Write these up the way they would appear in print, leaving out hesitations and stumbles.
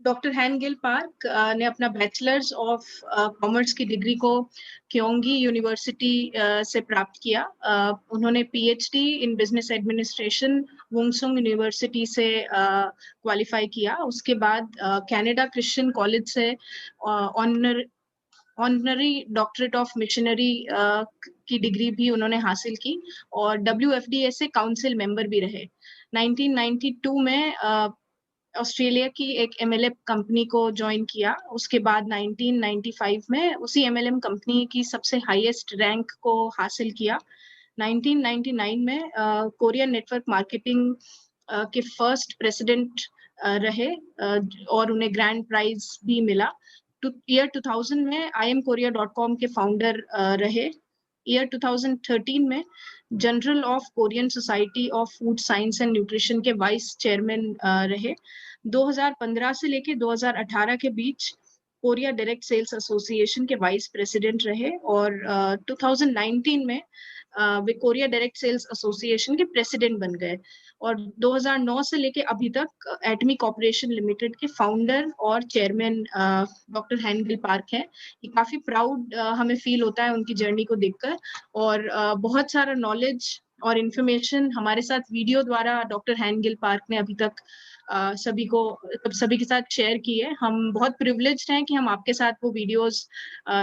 Doctor हैन Gill Park ने अपना bachelors of commerce की डिग्री को क्योंगी यूनिवर्सिटी से प्राप्त किया। उन्होंने PhD in business administration Woongsung University से क्वालिफाई किया। उसके बाद कनाडा क्रिश्चियन कॉलेज से ऑनररी डॉक्टरेट ऑफ मिशनरी की डिग्री भी उन्होंने हासिल की और WFDA से काउंसिल मेंबर भी रहे। 1992 में ऑस्ट्रेलिया की एक MLM कंपनी को ज्वाइन किया। उसके बाद 1995 में उसी MLM कंपनी की सबसे हाईएस्ट रैंक को हासिल किया। 1999 में कोरियन नेटवर्क मार्केटिंग के फर्स्ट प्रेसिडेंट रहे और उन्हें ग्रैंड प्राइज भी मिला। ईयर 2000 में IMKorea.com के फाउंडर रहे। ईयर 2013 में general of Korean society of food science and nutrition के वाइस चेयरमैन रहे। 2015 से लेके 2018 के बीच कोरिया डायरेक्ट सेल्स एसोसिएशन के वाइस प्रेसिडेंट रहे और 2019 में वे कोरिया डायरेक्ट सेल्स एसोसिएशन के प्रेसिडेंट बन गए और 2009 से लेके अभी तक एटमी कॉर्पोरेशन लिमिटेड के फाउंडर और चेयरमैन डॉक्टर हैन गिल पार्क है। ये काफी प्राउड हमें फील होता है उनकी जर्नी को देखकर और बहुत सारा नॉलेज और इन्फॉर्मेशन हमारे साथ वीडियो द्वारा डॉक्टर हैन गिल पार्क ने अभी तक सभी के साथ शेयर की है। हम बहुत प्रिविलेज्ड हैं कि हम आपके साथ वो वीडियोस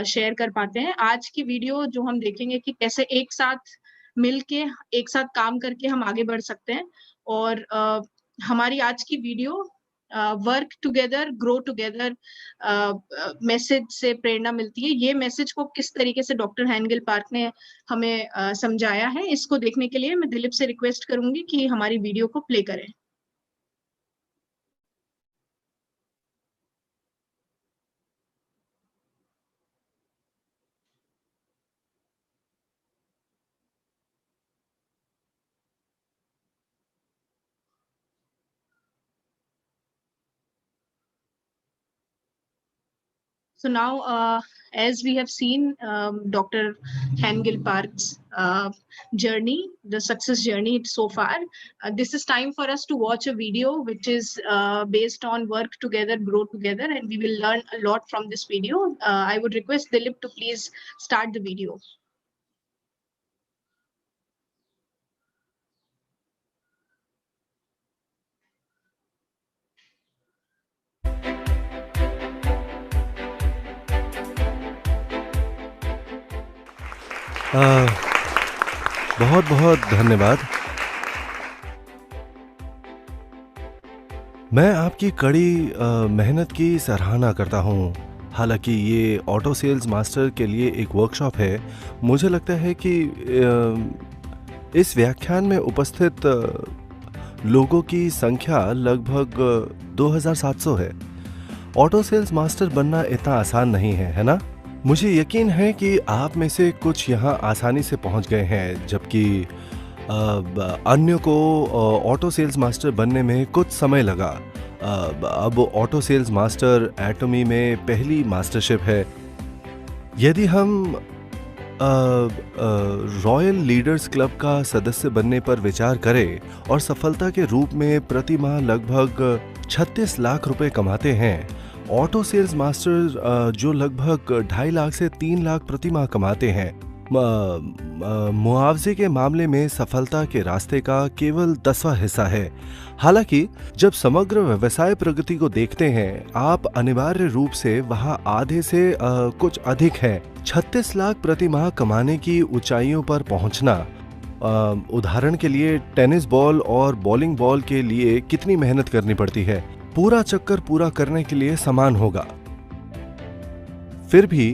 शेयर कर पाते हैं। आज की वीडियो जो हम देखेंगे कि कैसे एक साथ मिलके एक साथ काम करके हम आगे बढ़ सकते हैं और हमारी आज की video work together grow together message से प्रेरणा मिलती है। ये मैसेज को किस तरीके से डॉक्टर हैन गिल पार्क ने हमें समझाया है, इसको देखने के लिए मैं दिलीप से रिक्वेस्ट करूंगी कि हमारी वीडियो को प्ले करें। So now, as we have seen Dr. Han Gil Park's journey, the success journey so far, this is time for us to watch a video which is based on work together, grow together, and we will learn a lot from this video. I would request Dilip to please start the video. बहुत बहुत धन्यवाद। मैं आपकी कड़ी मेहनत की सराहना करता हूँ। हालांकि ये ऑटो सेल्स मास्टर के लिए एक वर्कशॉप है, मुझे लगता है कि इस व्याख्यान में उपस्थित लोगों की संख्या लगभग 2700 है। ऑटो सेल्स मास्टर बनना इतना आसान नहीं है, है ना? मुझे यकीन है कि आप में से कुछ यहाँ आसानी से पहुँच गए हैं, जबकि अन्य को ऑटो सेल्स मास्टर बनने में कुछ समय लगा। अब ऑटो सेल्स मास्टर एटमी में पहली मास्टरशिप है। यदि हम रॉयल लीडर्स क्लब का सदस्य बनने पर विचार करें और सफलता के रूप में प्रति माह लगभग 36 लाख रुपए कमाते हैं, ऑटो सेल्स मास्टर जो लगभग 2.5 लाख से 3 लाख प्रति माह कमाते हैं, मुआवजे के मामले में सफलता के रास्ते का केवल 10वां हिस्सा है। हालांकि जब समग्र व्यवसाय प्रगति को देखते हैं, आप अनिवार्य रूप से वहां आधे से कुछ अधिक है। 36 लाख प्रति माह कमाने की ऊंचाइयों पर पहुंचना, उदाहरण के लिए टेनिस बॉल और बॉलिंग बॉल के लिए कितनी मेहनत करनी पड़ती है, पूरा चक्कर पूरा करने के लिए समान होगा। फिर भी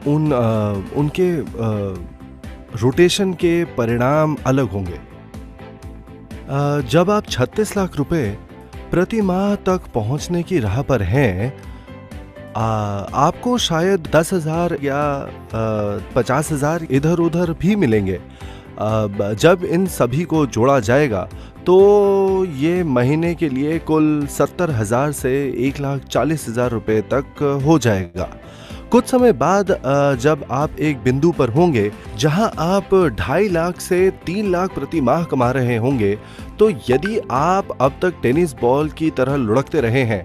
उनके रोटेशन के परिणाम अलग होंगे। जब आप 36 लाख रुपए प्रति माह तक पहुंचने की राह पर हैं, आपको शायद 10,000 या 50,000 इधर उधर भी मिलेंगे। जब इन सभी को जोड़ा जाएगा तो ये महीने के लिए कुल 70,000 से 1,40,000 रुपए तक हो जाएगा। कुछ समय बाद जब आप एक बिंदु पर होंगे जहां आप 2.5 लाख से 3 लाख प्रति माह कमा रहे होंगे, तो यदि आप अब तक टेनिस बॉल की तरह लुढ़कते रहे हैं,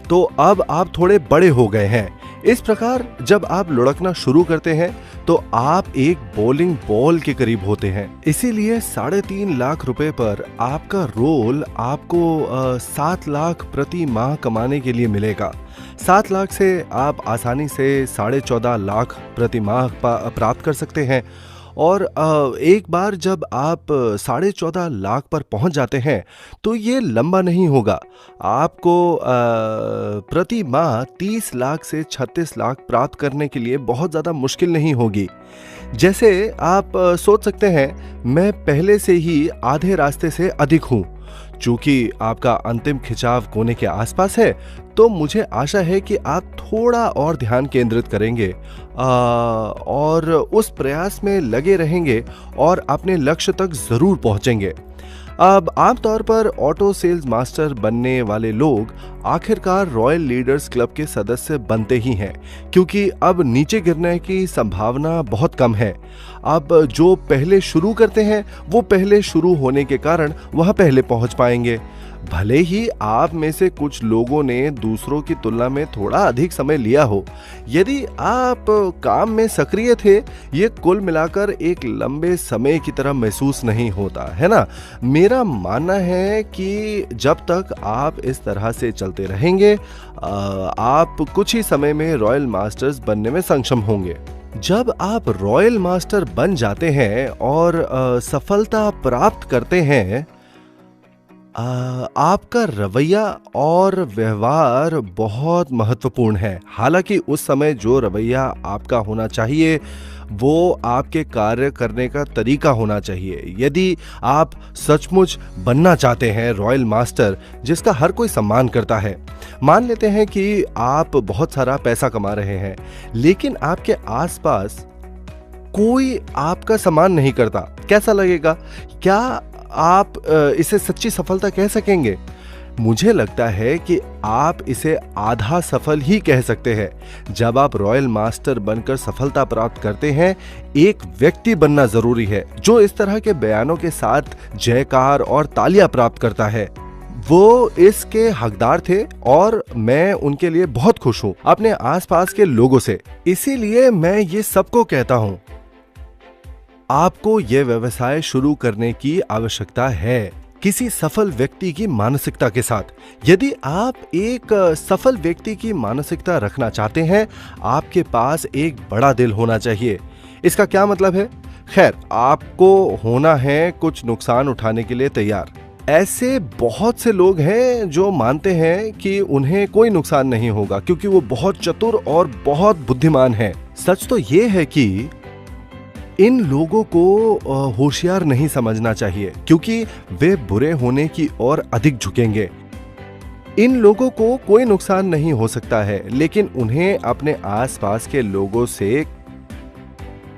तो अब आप थोड़े बड़े हो गए हैं। इस प्रकार जब आप लुढ़कना शुरू करते हैं तो आप एक बॉलिंग बॉल के करीब होते हैं। इसीलिए 3.5 लाख रुपए पर आपका रोल आपको 7 लाख प्रति माह कमाने के लिए मिलेगा। 7 लाख से आप आसानी से 14.5 लाख प्रति माह प्राप्त कर सकते हैं। और एक बार जब आप 14.5 लाख पर पहुंच जाते हैं तो ये लंबा नहीं होगा। आपको प्रति माह 30 लाख से 36 लाख प्राप्त करने के लिए बहुत ज़्यादा मुश्किल नहीं होगी। जैसे आप सोच सकते हैं, मैं पहले से ही आधे रास्ते से अधिक हूँ। चूंकि आपका अंतिम खिंचाव कोने के आसपास है, तो मुझे आशा है कि आप थोड़ा और ध्यान केंद्रित करेंगे और उस प्रयास में लगे रहेंगे और अपने लक्ष्य तक जरूर पहुंचेंगे। अब आमतौर पर ऑटो सेल्स मास्टर बनने वाले लोग आखिरकार रॉयल लीडर्स क्लब के सदस्य बनते ही हैं, क्योंकि अब नीचे गिरने की संभावना बहुत कम है। अब जो पहले शुरू करते हैं वो पहले शुरू होने के कारण वह पहले पहुंच पाएंगे। भले ही आप में से कुछ लोगों ने दूसरों की तुलना में थोड़ा अधिक समय लिया हो, यदि आप काम में सक्रिय थे, ये कुल मिलाकर एक लंबे समय की तरह महसूस नहीं होता है ना। मेरा मानना है कि जब तक आप इस तरह से चलते रहेंगे, आप कुछ ही समय में रॉयल मास्टर्स बनने में सक्षम होंगे। जब आप रॉयल मास्टर बन जाते हैं और सफलता प्राप्त करते हैं, आपका रवैया और व्यवहार बहुत महत्वपूर्ण है। हालांकि उस समय जो रवैया आपका होना चाहिए वो आपके कार्य करने का तरीका होना चाहिए। यदि आप सचमुच बनना चाहते हैं रॉयल मास्टर जिसका हर कोई सम्मान करता है, मान लेते हैं कि आप बहुत सारा पैसा कमा रहे हैं, लेकिन आपके आसपास कोई आपका सम्मान नहीं करता, कैसा लगेगा? क्या आप इसे सच्ची सफलता कह सकेंगे? मुझे लगता है कि आप इसे आधा सफल ही कह सकते हैं। जब आप रॉयल मास्टर बनकर सफलता प्राप्त करते हैं, एक व्यक्ति बनना जरूरी है जो इस तरह के बयानों के साथ जयकार और तालियां प्राप्त करता है। वो इसके हकदार थे और मैं उनके लिए बहुत खुश हूं अपने आसपास के लोगों से। इसीलिए मैं ये सबको कहता हूं, आपको यह व्यवसाय शुरू करने की आवश्यकता है किसी सफल व्यक्ति की मानसिकता के साथ। यदि आप एक सफल व्यक्ति की मानसिकता रखना चाहते हैं, आपके पास एक बड़ा दिल होना चाहिए। इसका क्या मतलब है? खैर, आपको होना है कुछ नुकसान उठाने के लिए तैयार। ऐसे बहुत से लोग हैं जो मानते हैं कि उन्हें कोई नुकसान नहीं होगा क्योंकि वो बहुत चतुर और बहुत बुद्धिमान हैं। सच तो ये है कि इन लोगों को होशियार नहीं समझना चाहिए क्योंकि वे बुरे होने की ओर अधिक झुकेंगे। इन लोगों को कोई नुकसान नहीं हो सकता है, लेकिन उन्हें अपने आसपास के लोगों से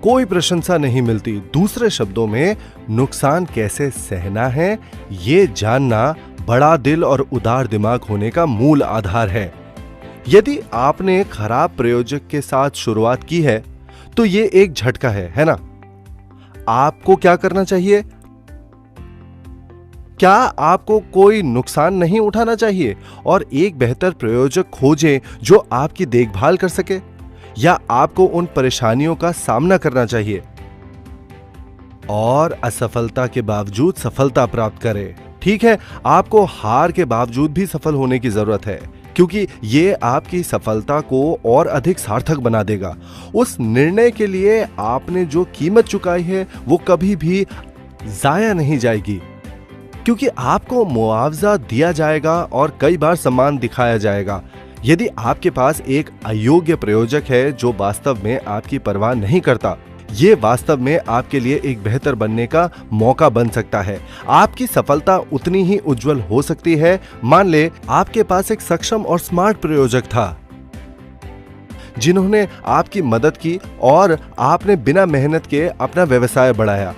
कोई प्रशंसा नहीं मिलती। दूसरे शब्दों में, नुकसान कैसे सहना है, ये जानना बड़ा दिल और उदार दिमाग होने का मूल आधार है। यदि आपने खराब प्रयोजक के साथ शुरुआत की है तो ये एक झटका है ना? आपको क्या करना चाहिए? क्या आपको कोई नुकसान नहीं उठाना चाहिए और एक बेहतर प्रयोजक खोजें जो आपकी देखभाल कर सके, या आपको उन परेशानियों का सामना करना चाहिए और असफलता के बावजूद सफलता प्राप्त करें? ठीक है, आपको हार के बावजूद भी सफल होने की जरूरत है क्योंकि ये आपकी सफलता को और अधिक सार्थक बना देगा। उस निर्णय के लिए आपने जो कीमत चुकाई है वो कभी भी जाया नहीं जाएगी, क्योंकि आपको मुआवजा दिया जाएगा और कई बार सम्मान दिखाया जाएगा। यदि आपके पास एक अयोग्य प्रयोजक है जो वास्तव में आपकी परवाह नहीं करता, ये वास्तव में आपके लिए एक बेहतर बनने का मौका बन सकता है। आपकी सफलता उतनी ही उज्जवल हो सकती है। मान ले आपके पास एक सक्षम और स्मार्ट प्रयोजक था जिन्होंने आपकी मदद की और आपने बिना मेहनत के अपना व्यवसाय बढ़ाया।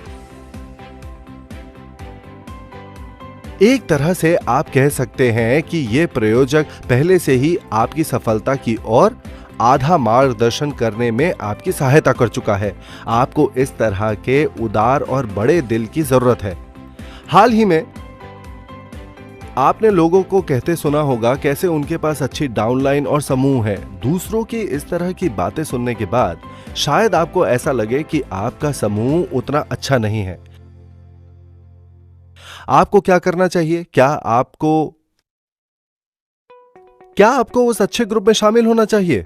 एक तरह से आप कह सकते हैं कि ये प्रयोजक पहले से ही आपकी सफलता की ओर आधा मार्गदर्शन करने में आपकी सहायता कर चुका है। आपको इस तरह के उदार और बड़े दिल की जरूरत है। हाल ही में आपने लोगों को कहते सुना होगा कैसे उनके पास अच्छी डाउनलाइन और समूह है। दूसरों की इस तरह की बातें सुनने के बाद शायद आपको ऐसा लगे कि आपका समूह उतना अच्छा नहीं है। आपको क्या करना चाहिए? क्या आपको उस अच्छे ग्रुप में शामिल होना चाहिए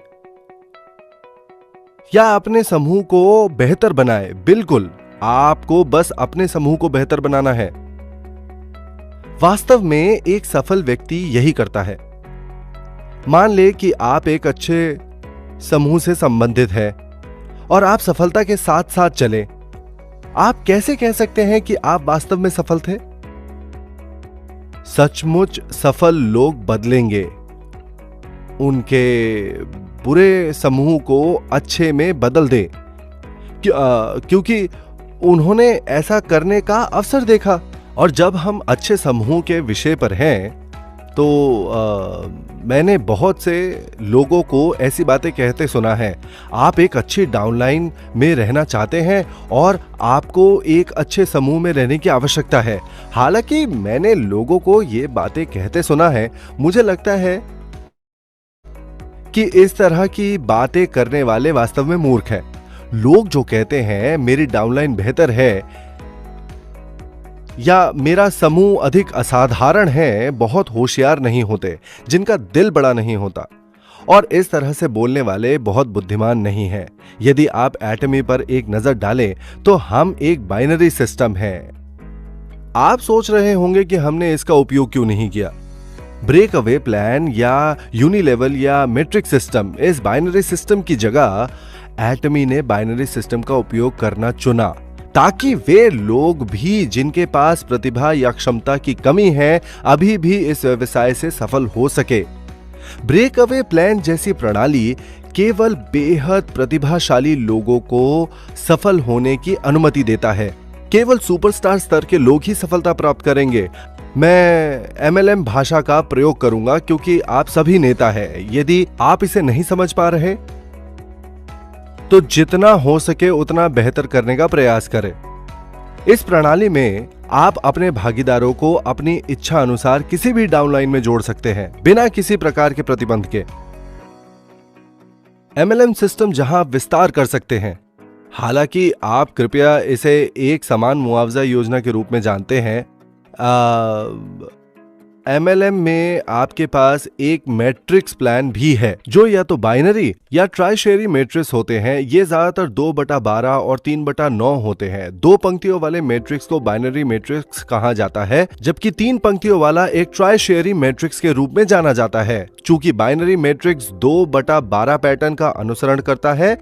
या अपने समूह को बेहतर बनाए? बिल्कुल, आपको बस अपने समूह को बेहतर बनाना है। वास्तव में एक सफल व्यक्ति यही करता है। मान ले कि आप एक अच्छे समूह से संबंधित हैं और आप सफलता के साथ साथ चलें। आप कैसे कह सकते हैं कि आप वास्तव में सफल थे? सचमुच सफल लोग बदलेंगे, उनके बुरे समूह को अच्छे में बदल दें, क्योंकि उन्होंने ऐसा करने का अवसर देखा। और जब हम अच्छे समूह के विषय पर हैं तो मैंने बहुत से लोगों को ऐसी बातें कहते सुना है। आप एक अच्छी डाउनलाइन में रहना चाहते हैं और आपको एक अच्छे समूह में रहने की आवश्यकता है। हालांकि मैंने लोगों को ये बातें कहते सुना है, मुझे लगता है कि इस तरह की बातें करने वाले वास्तव में मूर्ख हैं। लोग जो कहते हैं मेरी डाउनलाइन बेहतर है या मेरा समूह अधिक असाधारण है, बहुत होशियार नहीं होते, जिनका दिल बड़ा नहीं होता, और इस तरह से बोलने वाले बहुत बुद्धिमान नहीं हैं। यदि आप एटमी पर एक नजर डालें तो हम एक बाइनरी सिस्टम है। आप सोच रहे होंगे कि हमने इसका उपयोग क्यों नहीं किया। ब्रेक अवे प्लान या यूनिलेवल या मैट्रिक्स सिस्टम, इस बाइनरी सिस्टम की जगह एटमी ने बाइनरी सिस्टम का उपयोग करना चुना ताकि वे लोग भी जिनके पास प्रतिभा या क्षमता की कमी है अभी भी इस व्यवसाय से सफल हो सके। ब्रेक अवे प्लान जैसी प्रणाली केवल बेहद प्रतिभाशाली लोगों को सफल होने की अनुमति देता है। केवल सुपरस्टार स्तर के लोग ही सफलता प्राप्त करेंगे। मैं MLM भाषा का प्रयोग करूंगा क्योंकि आप सभी नेता हैं। यदि आप इसे नहीं समझ पा रहे तो जितना हो सके उतना बेहतर करने का प्रयास करें। इस प्रणाली में आप अपने भागीदारों को अपनी इच्छा अनुसार किसी भी डाउनलाइन में जोड़ सकते हैं बिना किसी प्रकार के प्रतिबंध के। MLM सिस्टम जहां आप विस्तार कर सकते हैं। हालांकि आप कृपया इसे एक समान मुआवजा योजना के रूप में जानते हैं। MLM में आपके पास एक मैट्रिक्स प्लान भी है जो या तो बाइनरी या ट्राइशेरी मैट्रिक्स होते हैं। ये ज्यादातर 2/12 और 3/9 होते हैं। 2 पंक्तियों वाले मैट्रिक्स को बाइनरी मैट्रिक्स कहा जाता है, जबकि 3 पंक्तियों वाला एक ट्राइशेरी मैट्रिक्स के रूप में जाना जाता है। चूंकि बाइनरी मैट्रिक्स 2/12 पैटर्न का अनुसरण करता है,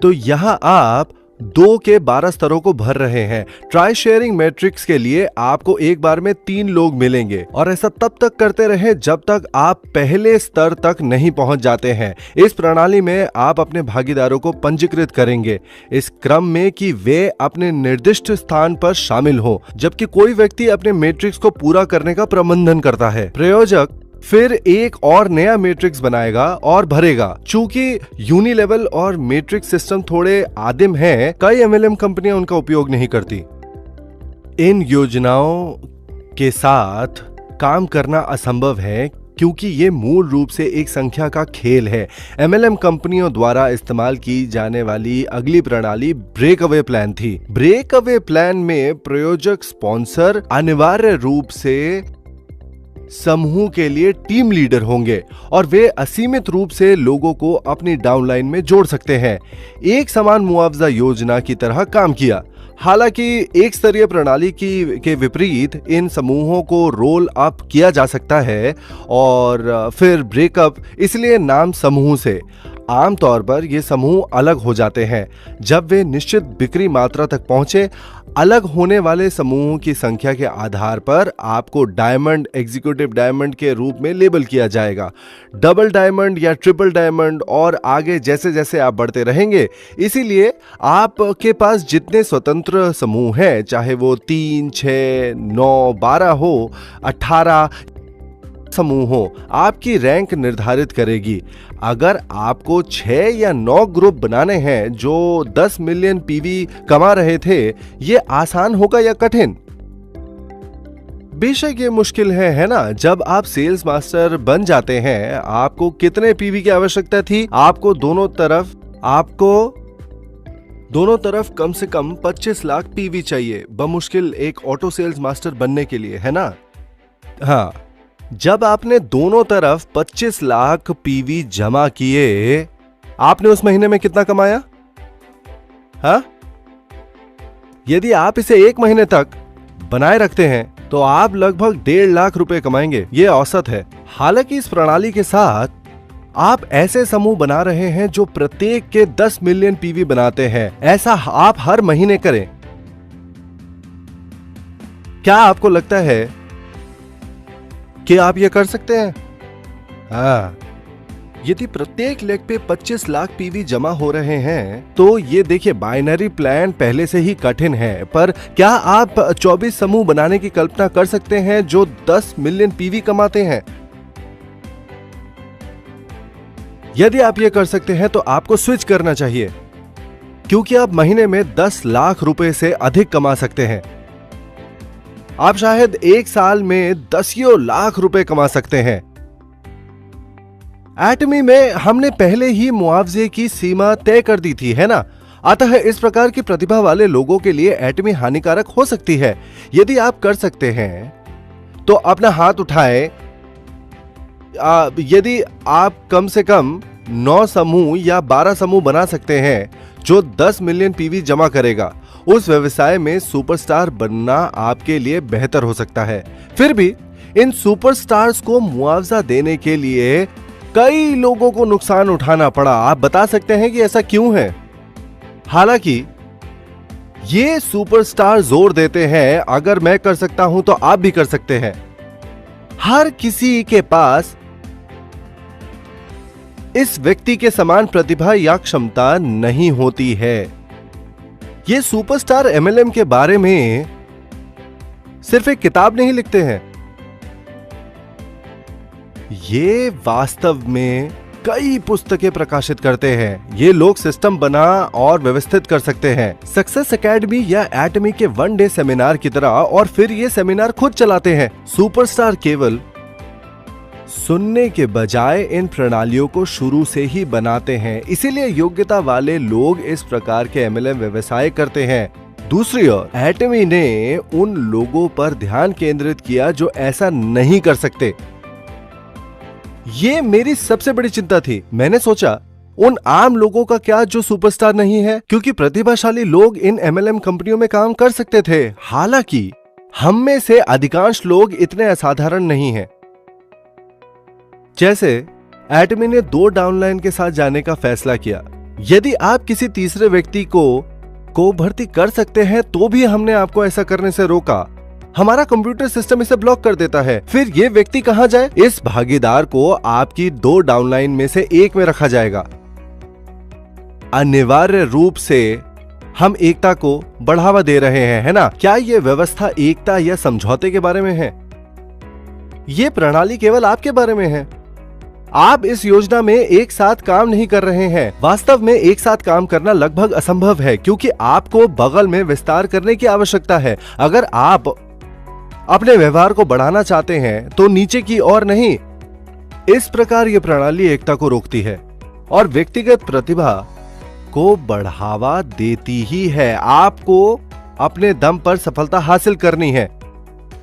तो यहां आप 2 के 12 स्तरों को भर रहे हैं। ट्राई शेयरिंग मैट्रिक्स के लिए आपको एक बार में 3 लोग मिलेंगे और ऐसा तब तक करते रहे जब तक आप पहले स्तर तक नहीं पहुंच जाते हैं। इस प्रणाली में आप अपने भागीदारों को पंजीकृत करेंगे इस क्रम में कि वे अपने निर्दिष्ट स्थान पर शामिल हो, जबकि कोई व्यक्ति अपने मैट्रिक्स को पूरा करने का प्रबंधन करता है। प्रयोजक फिर एक और नया मैट्रिक्स बनाएगा और भरेगा। चूंकि यूनिलेवल और मैट्रिक्स सिस्टम थोड़े आदिम हैं, कई MLM कंपनियां उनका उपयोग नहीं करती। इन योजनाओं के साथ काम करना असंभव है क्योंकि ये मूल रूप से एक संख्या का खेल है। MLM कंपनियों द्वारा इस्तेमाल की जाने वाली अगली प्रणाली ब्रेक अवे प्लान थी। ब्रेक अवे प्लान में प्रयोजक स्पॉन्सर अनिवार्य रूप से समूह के लिए टीम लीडर होंगे और वे असीमित रूप से लोगों को अपनी डाउनलाइन में जोड़ सकते हैं। एक समान मुआवजा योजना की तरह काम किया। हालांकि एक स्तरीय प्रणाली के विपरीत इन समूहों को रोल अप किया जा सकता है और फिर ब्रेकअप, इसलिए नाम समूह से। आमतौर पर ये समूह अलग हो जाते हैं जब वे निश्चित बिक्री मात्रा तक पहुंचे। अलग होने वाले समूहों की संख्या के आधार पर आपको डायमंड, एग्जीक्यूटिव डायमंड के रूप में लेबल किया जाएगा, डबल डायमंड या ट्रिपल डायमंड, और आगे जैसे जैसे आप बढ़ते रहेंगे। इसीलिए आपके पास जितने स्वतंत्र समूह हैं, चाहे वो 3, 6, 9, 12 हो, 18 समूहों आपकी रैंक निर्धारित करेगी। अगर आपको 6 या 9 ग्रुप बनाने हैं जो 10 मिलियन पीवी कमा रहे थे, ये आसान होगा या कठिन? बेशक ये मुश्किल है ना? जब आप सेल्स मास्टर बन जाते हैं, आपको कितने पीवी की आवश्यकता थी? आपको दोनों तरफ कम से कम 25 लाख पीवी चाहिए, बमुश्किल एक ऑटो सेल्स मास्टर बनने के लिए, है ना? हाँ, जब आपने दोनों तरफ 25 लाख पीवी जमा किए, आपने उस महीने में कितना कमाया? हाँ? यदि आप इसे 1 महीने तक बनाए रखते हैं तो आप लगभग 1.5 लाख रुपए कमाएंगे। यह औसत है। हालांकि इस प्रणाली के साथ आप ऐसे समूह बना रहे हैं जो प्रत्येक के 10 मिलियन पीवी बनाते हैं। ऐसा आप हर महीने करें। क्या आपको लगता है कि आप यह कर सकते हैं? हाँ, यदि प्रत्येक लेग पे 25 लाख पीवी जमा हो रहे हैं तो ये देखिए, बाइनरी प्लान पहले से ही कठिन है, पर क्या आप 24 समूह बनाने की कल्पना कर सकते हैं जो 10 मिलियन पीवी कमाते हैं? यदि आप ये कर सकते हैं तो आपको स्विच करना चाहिए, क्योंकि आप महीने में 10 लाख रुपए से अधिक कमा सकते हैं। आप शायद 1 साल में 10 लाख रुपए कमा सकते हैं। एटमी में हमने पहले ही मुआवजे की सीमा तय कर दी थी, है ना? अतः इस प्रकार की प्रतिभा वाले लोगों के लिए एटमी हानिकारक हो सकती है। यदि आप कर सकते हैं तो अपना हाथ उठाएं। यदि आप कम से कम 9 समूह या 12 समूह बना सकते हैं जो 10 मिलियन पीवी जमा करेगा, उस व्यवसाय में सुपरस्टार बनना आपके लिए बेहतर हो सकता है। फिर भी इन सुपरस्टार्स को मुआवजा देने के लिए कई लोगों को नुकसान उठाना पड़ा। आप बता सकते हैं कि ऐसा क्यों है? हालांकि ये सुपरस्टार जोर देते हैं, अगर मैं कर सकता हूं तो आप भी कर सकते हैं। हर किसी के पास इस व्यक्ति के समान प्रतिभा या क्षमता नहीं होती है। ये सुपरस्टार एमएलएम के बारे में सिर्फ एक किताब नहीं लिखते हैं, ये वास्तव में कई पुस्तकें प्रकाशित करते हैं। ये लोग सिस्टम बना और व्यवस्थित कर सकते हैं, सक्सेस एकेडमी या एटमी के 1 डे सेमिनार की तरह, और फिर ये सेमिनार खुद चलाते हैं। सुपरस्टार केवल सुनने के बजाय इन प्रणालियों को शुरू से ही बनाते हैं, इसीलिए योग्यता वाले लोग इस प्रकार के एमएलएम व्यवसाय करते हैं। दूसरी ओर एटमी ने उन लोगों पर ध्यान केंद्रित किया जो ऐसा नहीं कर सकते। ये मेरी सबसे बड़ी चिंता थी। मैंने सोचा, उन आम लोगों का क्या जो सुपरस्टार नहीं है? क्योंकि प्रतिभाशाली लोग इन एमएलएम कंपनियों में काम कर सकते थे। हालांकि हम में से अधिकांश लोग इतने असाधारण नहीं हैं। जैसे एटमी ने 2 डाउनलाइन के साथ जाने का फैसला किया। यदि आप किसी तीसरे व्यक्ति को भर्ती कर सकते हैं तो भी हमने आपको ऐसा करने से रोका। हमारा कंप्यूटर सिस्टम इसे ब्लॉक कर देता है। फिर ये व्यक्ति कहां जाए? इस भागीदार को आपकी 2 डाउनलाइन में से एक में रखा जाएगा। अनिवार्य रूप से हम एकता को बढ़ावा दे रहे हैं, है ना? क्या यह व्यवस्था एकता या समझौते के बारे में है? यह प्रणाली केवल आपके बारे में है। आप इस योजना में एक साथ काम नहीं कर रहे हैं। वास्तव में एक साथ काम करना लगभग असंभव है, क्योंकि आपको बगल में विस्तार करने की आवश्यकता है। अगर आप अपने व्यवहार को बढ़ाना चाहते हैं तो नीचे की ओर नहीं। इस प्रकार यह प्रणाली एकता को रोकती है और व्यक्तिगत प्रतिभा को बढ़ावा देती ही है। आपको अपने दम पर सफलता हासिल करनी है।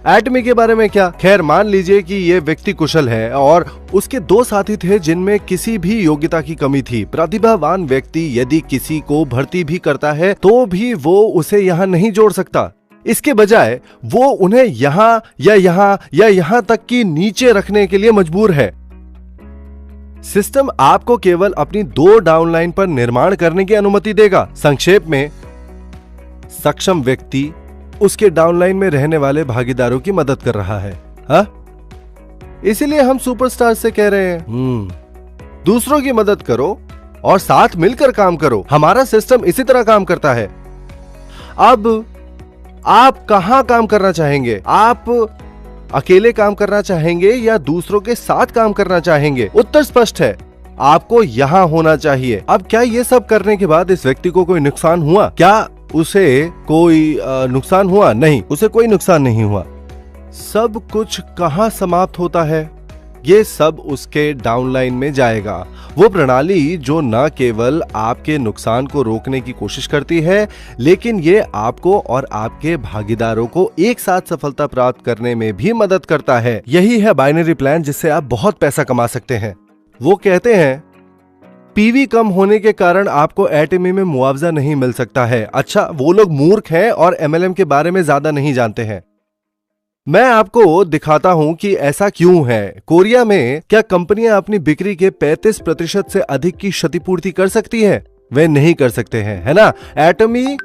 एटमी के बारे में क्या? खैर, मान लीजिए कि यह व्यक्ति कुशल है और उसके 2 साथी थे जिनमें किसी भी योग्यता की कमी थी। प्रतिभावान व्यक्ति यदि किसी को भर्ती भी करता है तो भी वो उसे यहां नहीं जोड़ सकता। इसके बजाय वो उन्हें यहां या यहां तक कि नीचे रखने के लिए मजबूर है। सिस्टम आपको केवल अपनी 2 डाउनलाइन पर निर्माण करने की अनुमति देगा। संक्षेप में, सक्षम व्यक्ति उसके डाउनलाइन में रहने वाले भागीदारों की मदद कर रहा है। हा? इसीलिए हम सुपरस्टार से कह रहे हैं, दूसरों की मदद करो और साथ मिलकर काम करो। हमारा सिस्टम इसी तरह काम करता है। अब आप कहां काम करना चाहेंगे? आप अकेले काम करना चाहेंगे या दूसरों के साथ काम करना चाहेंगे? उत्तर स्पष्ट है, आपको यहाँ होना चाहिए। अब क्या ये सब करने के बाद इस व्यक्ति को कोई नुकसान हुआ? क्या उसे कोई नुकसान हुआ? नहीं, उसे कोई नुकसान नहीं हुआ। सब कुछ कहाँ समाप्त होता है? ये सब उसके डाउनलाइन में जाएगा। वो प्रणाली जो न केवल आपके नुकसान को रोकने की कोशिश करती है, लेकिन ये आपको और आपके भागीदारों को एक साथ सफलता प्राप्त करने में भी मदद करता है। यही है बाइनरी प्लान, जिससे आप बहुत पैसा कमा सकते हैं। वो कहते हैं पीवी कम होने के कारण आपको एटमी में मुआवजा नहीं मिल सकता है। अच्छा, वो लोग मूर्ख हैं और एमएलएम के बारे में ज्यादा नहीं जानते हैं। मैं आपको दिखाता हूं कि ऐसा क्यों है। कोरिया में क्या कंपनियां अपनी बिक्री के 35% से अधिक की क्षतिपूर्ति कर सकती है? वे नहीं कर सकते हैं, है ना। एटमी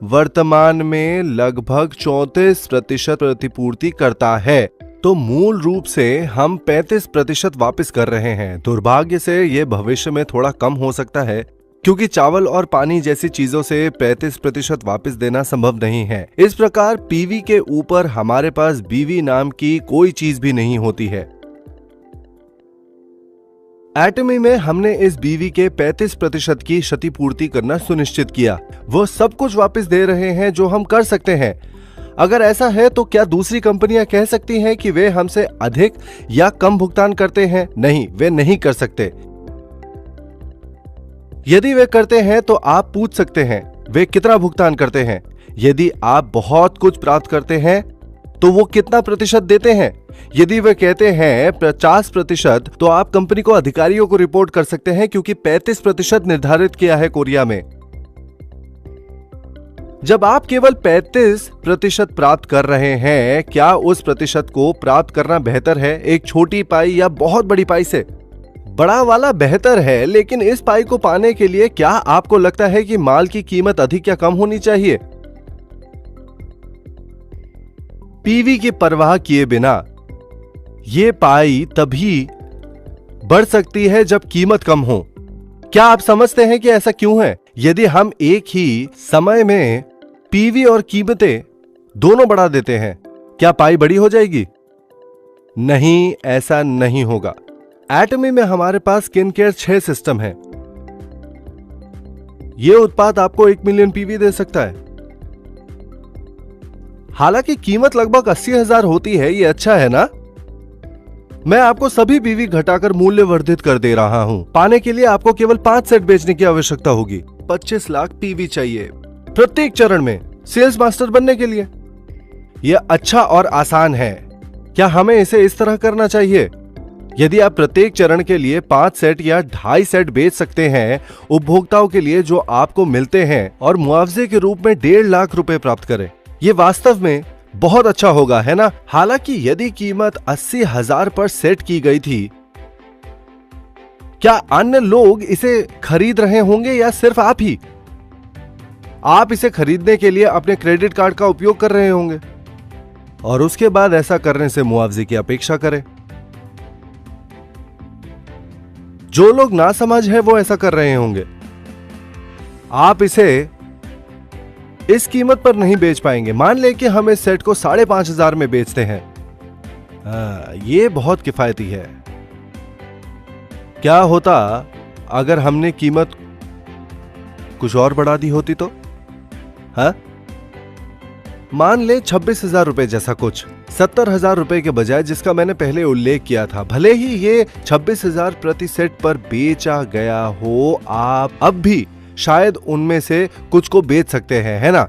वर्तमान में लगभग 34% प्रतिपूर्ति करता है, तो मूल रूप से हम 35% वापस कर रहे हैं। दुर्भाग्य से यह भविष्य में थोड़ा कम हो सकता है, क्योंकि चावल और पानी जैसी चीजों से 35% वापस देना संभव नहीं है। इस प्रकार पीवी के ऊपर हमारे पास बीवी नाम की कोई चीज भी नहीं होती है। एटमी में हमने इस बीवी के 35% की क्षतिपूर्ति करना सुनिश्चित किया। वो सब कुछ वापस दे रहे हैं जो हम कर सकते हैं। अगर ऐसा है तो क्या दूसरी कंपनियां कह सकती हैं कि वे हमसे अधिक या कम भुगतान करते हैं? नहीं, वे नहीं कर सकते। यदि वे करते हैं तो आप पूछ सकते हैं वे कितना भुगतान करते हैं। यदि आप बहुत कुछ प्राप्त करते हैं तो वो कितना प्रतिशत देते हैं? यदि वे कहते हैं 50%, तो आप कंपनी को अधिकारियों को रिपोर्ट कर सकते हैं, क्योंकि 35% निर्धारित किया है कोरिया में। जब आप केवल 35% प्राप्त कर रहे हैं, क्या उस प्रतिशत को प्राप्त करना बेहतर है एक छोटी पाई या बहुत बड़ी पाई से? बड़ा वाला बेहतर है, लेकिन इस पाई को पाने के लिए क्या आपको लगता है कि माल की कीमत अधिक या कम होनी चाहिए? पीवी की परवाह किए बिना ये पाई तभी बढ़ सकती है जब कीमत कम हो। क्या आप समझते हैं कि ऐसा क्यों है? यदि हम एक ही समय में पीवी और कीमतें दोनों बढ़ा देते हैं, क्या पाई बड़ी हो जाएगी? नहीं, ऐसा नहीं होगा। एटमी में हमारे पास स्किन केयर 6 सिस्टम है। यह उत्पाद आपको 1 मिलियन पीवी दे सकता है। हालांकि कीमत लगभग 80,000 होती है। यह अच्छा है ना? मैं आपको सभी पीवी घटाकर मूल्य वर्धित कर दे रहा हूं। पाने के लिए आपको केवल 5 सेट बेचने की आवश्यकता होगी। 25 लाख पीवी चाहिए प्रत्येक चरण में सेल्स मास्टर बनने के लिए। यह अच्छा और आसान है। क्या हमें इसे इस तरह करना चाहिए? यदि आप प्रत्येक चरण के लिए 5 सेट या 2.5 सेट बेच सकते हैं उपभोक्ताओं के लिए जो आपको मिलते हैं, और मुआवजे के रूप में 1.5 लाख रुपए प्राप्त करें, यह वास्तव में बहुत अच्छा होगा, है ना। हालांकि यदि कीमत 80,000 पर सेट की गई थी, क्या अन्य लोग इसे खरीद रहे होंगे या सिर्फ आप ही? आप इसे खरीदने के लिए अपने क्रेडिट कार्ड का उपयोग कर रहे होंगे, और उसके बाद ऐसा करने से मुआवजे की अपेक्षा करें। जो लोग नासमझ हैं वो ऐसा कर रहे होंगे। आप इसे इस कीमत पर नहीं बेच पाएंगे। मान लें कि हम इस सेट को 5,500 में बेचते हैं। ये बहुत किफायती है। क्या होता अगर हमने कीमत कुछ और बढ़ा दी होती तो? मान ले 26,000 रुपए जैसा कुछ, 70,000 रुपए के बजाय जिसका मैंने पहले उल्लेख किया था। भले ही ये 26,000 प्रति सेट पर बेचा गया हो, आप अब भी शायद उनमें से कुछ को बेच सकते हैं, है ना।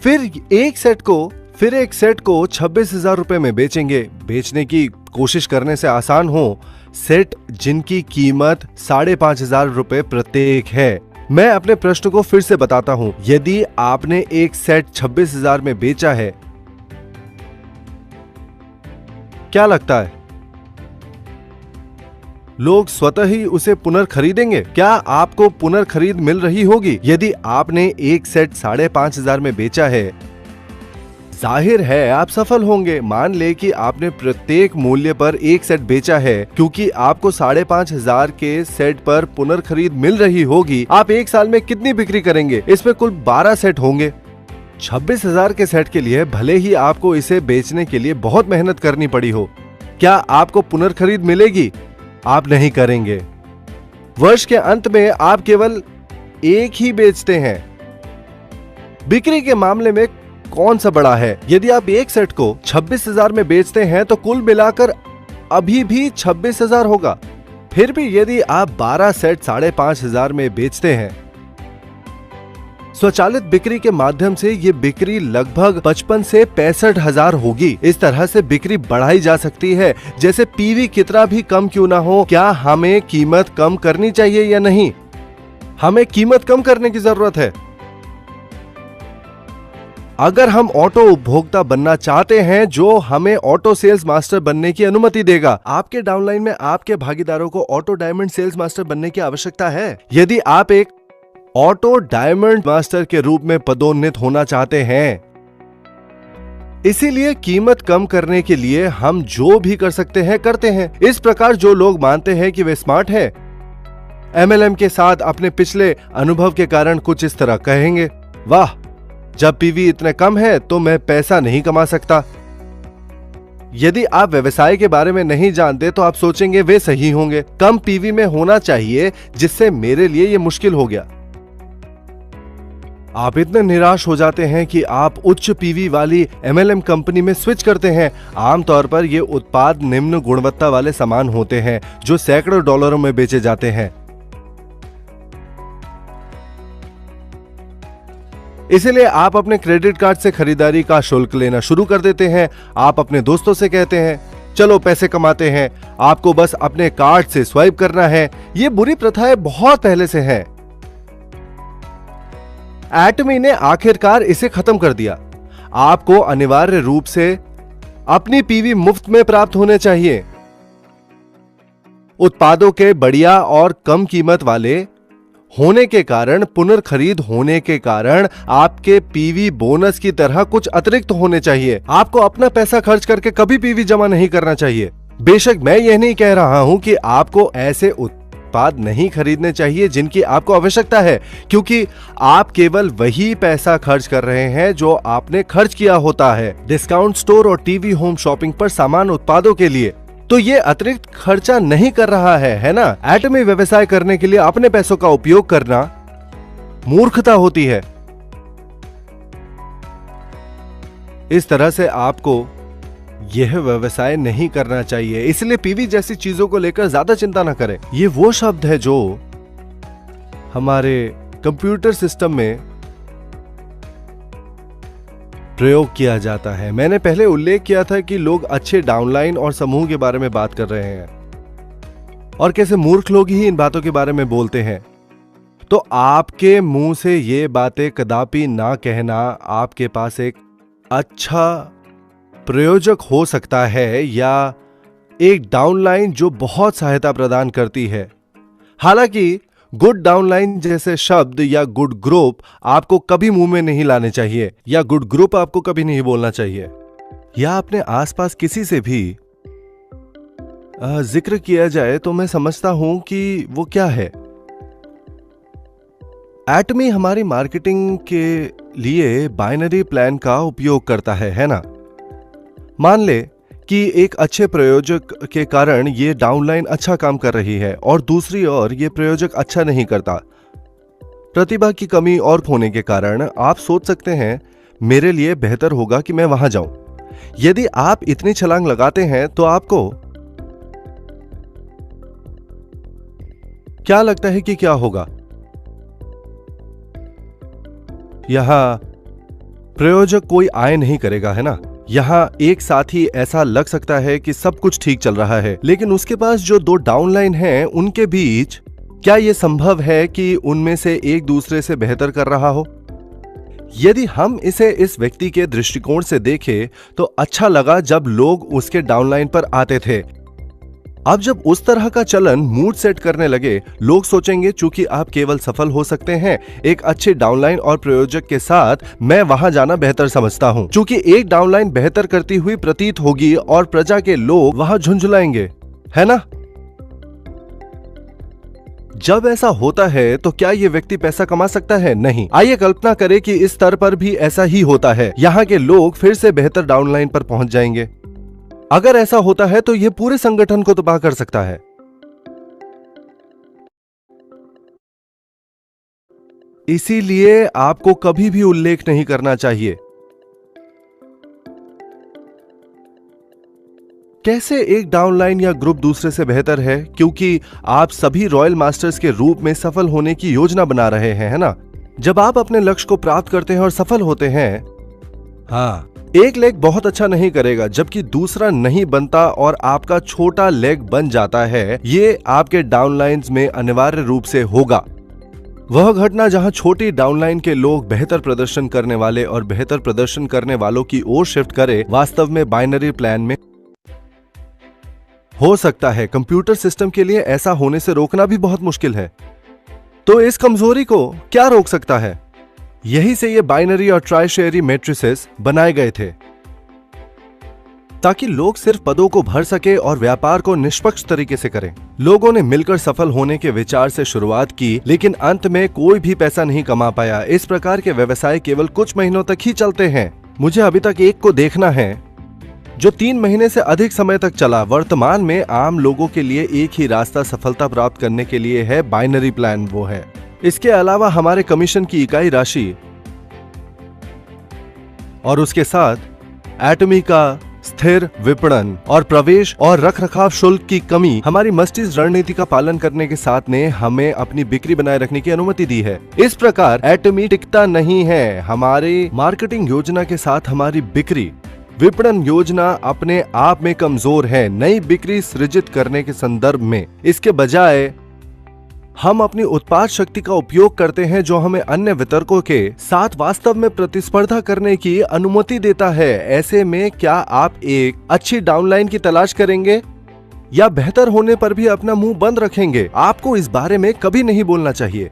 फिर एक सेट को 26,000 रुपए में बेचेंगे। बेचने की कोशिश करने से आसान हो सेट जिनकी कीमत 5,500 रुपए प्रत्येक है। मैं अपने प्रश्न को फिर से बताता हूं। यदि आपने एक सेट 26,000 में बेचा है, क्या लगता है लोग स्वतः ही उसे पुनर्खरीदेंगे? क्या आपको पुनर्खरीद मिल रही होगी? यदि आपने एक सेट 5,500 में बेचा है, जाहिर है आप सफल होंगे। मान ले कि आपने प्रत्येक मूल्य पर एक सेट बेचा है, क्योंकि आपको 5,500 के सेट पर पुनर्खरीद मिल रही होगी। आप एक साल में कितनी बिक्री करेंगे? इसमें कुल 12 सेट होंगे। 26,000 के सेट के लिए भले ही आपको इसे बेचने के लिए बहुत मेहनत करनी पड़ी हो, क्या आपको पुनर्खरीद मिलेगी? आप नहीं करेंगे। वर्ष के अंत में आप केवल एक ही बेचते हैं। बिक्री के मामले में कौन सा बड़ा है? यदि आप एक सेट को 26,000 में बेचते हैं तो कुल मिलाकर अभी भी 26,000 होगा। फिर भी यदि आप 12 सेट 5,500 में बेचते हैं, स्वचालित बिक्री के माध्यम से ये बिक्री लगभग 55 से 65,000 होगी। इस तरह से बिक्री बढ़ाई जा सकती है। जैसे पीवी कितना भी कम क्यों ना हो, क्या हमें कीमत कम करनी चाहिए या नहीं? हमें कीमत कम करने की जरूरत है। अगर हम ऑटो उपभोक्ता बनना चाहते हैं जो हमें ऑटो सेल्स मास्टर बनने की अनुमति देगा। आपके डाउनलाइन में आपके भागीदारों को ऑटो डायमंड सेल्स मास्टर बनने की आवश्यकता है। यदि आप एक ऑटो डायमंड मास्टर के रूप में पदोन्नत होना चाहते हैं, इसीलिए कीमत कम करने के लिए हम जो भी कर सकते हैं करते हैं। इस प्रकार जो लोग मानते हैं कि वे स्मार्ट हैं, एमएलएम के साथ अपने पिछले अनुभव के कारण कुछ इस तरह कहेंगे, वाह, जब पीवी इतने कम है तो मैं पैसा नहीं कमा सकता। यदि आप व्यवसाय के बारे में नहीं जानते तो आप सोचेंगे वे सही होंगे, कम पीवी में होना चाहिए जिससे मेरे लिए यह मुश्किल हो गया। आप इतने निराश हो जाते हैं कि आप उच्च पीवी वाली एमएलएम कंपनी में स्विच करते हैं। आमतौर पर ये उत्पाद निम्न गुणवत्ता वाले सामान होते हैं जो सैकड़ों डॉलरों में बेचे जाते हैं। इसलिए आप अपने क्रेडिट कार्ड से खरीदारी का शुल्क लेना शुरू कर देते हैं। आप अपने दोस्तों से कहते हैं, चलो पैसे कमाते हैं, आपको बस अपने कार्ड से स्वाइप करना है। ये बुरी प्रथाएं बहुत पहले से हैं। एटमी ने आखिरकार इसे खत्म कर दिया। आपको अनिवार्य रूप से अपनी पीवी मुफ्त में प्राप्त होने चाहिए। उत्पादों के बढ़िया और कम कीमत वाले होने के कारण, पुनर्खरीद होने के कारण आपके पीवी बोनस की तरह कुछ अतिरिक्त होने चाहिए। आपको अपना पैसा खर्च करके कभी पीवी जमा नहीं करना चाहिए। बेशक मैं यह नहीं कह रहा हूं कि आपको ऐसे उत्पाद नहीं खरीदने चाहिए जिनकी आपको आवश्यकता है, क्योंकि आप केवल वही पैसा खर्च कर रहे हैं जो आपने खर्च किया होता है डिस्काउंट स्टोर और टीवी होम शॉपिंग पर सामान उत्पादों के लिए। तो ये अतिरिक्त खर्चा नहीं कर रहा है ना? एटमी व्यवसाय करने के लिए अपने पैसों का उपयोग करना मूर्खता होती है। इस तरह से आपको यह व्यवसाय नहीं करना चाहिए। इसलिए पीवी जैसी चीजों को लेकर ज्यादा चिंता न करें। ये वो शब्द है जो हमारे कंप्यूटर सिस्टम में प्रयोग किया जाता है। मैंने पहले उल्लेख किया था कि लोग अच्छे डाउनलाइन और समूह के बारे में बात कर रहे हैं और कैसे मूर्ख लोग ही इन बातों के बारे में बोलते हैं। तो आपके मुंह से ये बातें कदापि ना कहना आपके पास एक अच्छा प्रयोजक हो सकता है या एक डाउनलाइन जो बहुत सहायता प्रदान करती है। हालांकि गुड डाउनलाइन जैसे शब्द या गुड ग्रुप आपको कभी मुंह में नहीं लाने चाहिए, या गुड ग्रुप आपको कभी नहीं बोलना चाहिए, या अपने आसपास किसी से भी जिक्र किया जाए तो मैं समझता हूं कि वो क्या है। एटमी हमारी मार्केटिंग के लिए बाइनरी प्लान का उपयोग करता है ना? मान ले कि एक अच्छे प्रयोजक के कारण ये डाउनलाइन अच्छा काम कर रही है और दूसरी ओर ये प्रयोजक अच्छा नहीं करता। प्रतिभा की कमी और होने के कारण आप सोच सकते हैं मेरे लिए बेहतर होगा कि मैं वहां जाऊं। यदि आप इतनी छलांग लगाते हैं तो आपको क्या लगता है कि क्या होगा? यहां प्रयोजक कोई आय नहीं करेगा, है ना? यहां एक साथ ही ऐसा लग सकता है कि सब कुछ ठीक चल रहा है, लेकिन उसके पास जो दो डाउनलाइन हैं उनके बीच क्या यह संभव है कि उनमें से एक दूसरे से बेहतर कर रहा हो? यदि हम इसे इस व्यक्ति के दृष्टिकोण से देखें तो अच्छा लगा जब लोग उसके डाउनलाइन पर आते थे। अब जब उस तरह का चलन मूड सेट करने लगे, लोग सोचेंगे चूंकि आप केवल सफल हो सकते हैं एक अच्छे डाउनलाइन और प्रयोजक के साथ, मैं वहां जाना बेहतर समझता हूं। चूंकि एक डाउनलाइन बेहतर करती हुई प्रतीत होगी और प्रजा के लोग वहां झुंझुलाएंगे, है ना? जब ऐसा होता है तो क्या ये व्यक्ति पैसा कमा सकता है? नहीं। आइए कल्पना करें कि इस स्तर पर भी ऐसा ही होता है। यहाँ के लोग फिर से बेहतर डाउनलाइन पर पहुंच जाएंगे। अगर ऐसा होता है तो ये पूरे संगठन को तबाह कर सकता है। इसीलिए आपको कभी भी उल्लेख नहीं करना चाहिए। कैसे एक डाउनलाइन या ग्रुप दूसरे से बेहतर है? क्योंकि आप सभी रॉयल मास्टर्स के रूप में सफल होने की योजना बना रहे हैं, है ना? जब आप अपने लक्ष्य को प्राप्त करते हैं और सफल होते हैं, हाँ, एक लेग बहुत अच्छा नहीं करेगा जबकि दूसरा नहीं बनता और आपका छोटा लेग बन जाता है। ये आपके डाउनलाइंस में अनिवार्य रूप से होगा। वह घटना जहां छोटी डाउनलाइन के लोग बेहतर प्रदर्शन करने वाले और बेहतर प्रदर्शन करने वालों की ओर शिफ्ट करे, वास्तव में बाइनरी प्लान में हो सकता है। कंप्यूटर सिस्टम के लिए ऐसा होने से रोकना भी बहुत मुश्किल है। तो इस कमजोरी को क्या रोक सकता है? यही से ये बाइनरी और ट्राइशेरी मैट्रिसेस बनाए गए थे ताकि लोग सिर्फ पदों को भर सके और व्यापार को निष्पक्ष तरीके से करें। लोगों ने मिलकर सफल होने के विचार से शुरुआत की, लेकिन अंत में कोई भी पैसा नहीं कमा पाया। इस प्रकार के व्यवसाय केवल कुछ महीनों तक ही चलते हैं। मुझे अभी तक एक को देखना है जो 3 महीने से अधिक समय तक चला। वर्तमान में आम लोगों के लिए एक ही रास्ता सफलता प्राप्त करने के लिए है, बाइनरी प्लान। वो है, इसके अलावा हमारे कमीशन की इकाई राशि और उसके साथ एटमी का स्थिर विपणन और प्रवेश और रखरखाव शुल्क की कमी हमारी मस्टिस रणनीति का पालन करने के साथ ने हमें अपनी बिक्री बनाए रखने की अनुमति दी है। इस प्रकार एटमी टिकता नहीं है। हमारी मार्केटिंग योजना के साथ हमारी बिक्री विपणन योजना अपने आप में कमजोर है नई बिक्री सृजित करने के संदर्भ में। इसके बजाय हम अपनी उत्पाद शक्ति का उपयोग करते हैं जो हमें अन्य वितरकों के साथ वास्तव में प्रतिस्पर्धा करने की अनुमति देता है। ऐसे में क्या आप एक अच्छी डाउनलाइन की तलाश करेंगे या बेहतर होने पर भी अपना मुंह बंद रखेंगे? आपको इस बारे में कभी नहीं बोलना चाहिए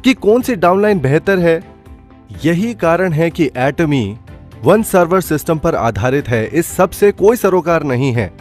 कि कौन सी डाउनलाइन बेहतर है। यही कारण है कि एटमी वन सर्वर सिस्टम पर आधारित है। इस सब से कोई सरोकार नहीं है।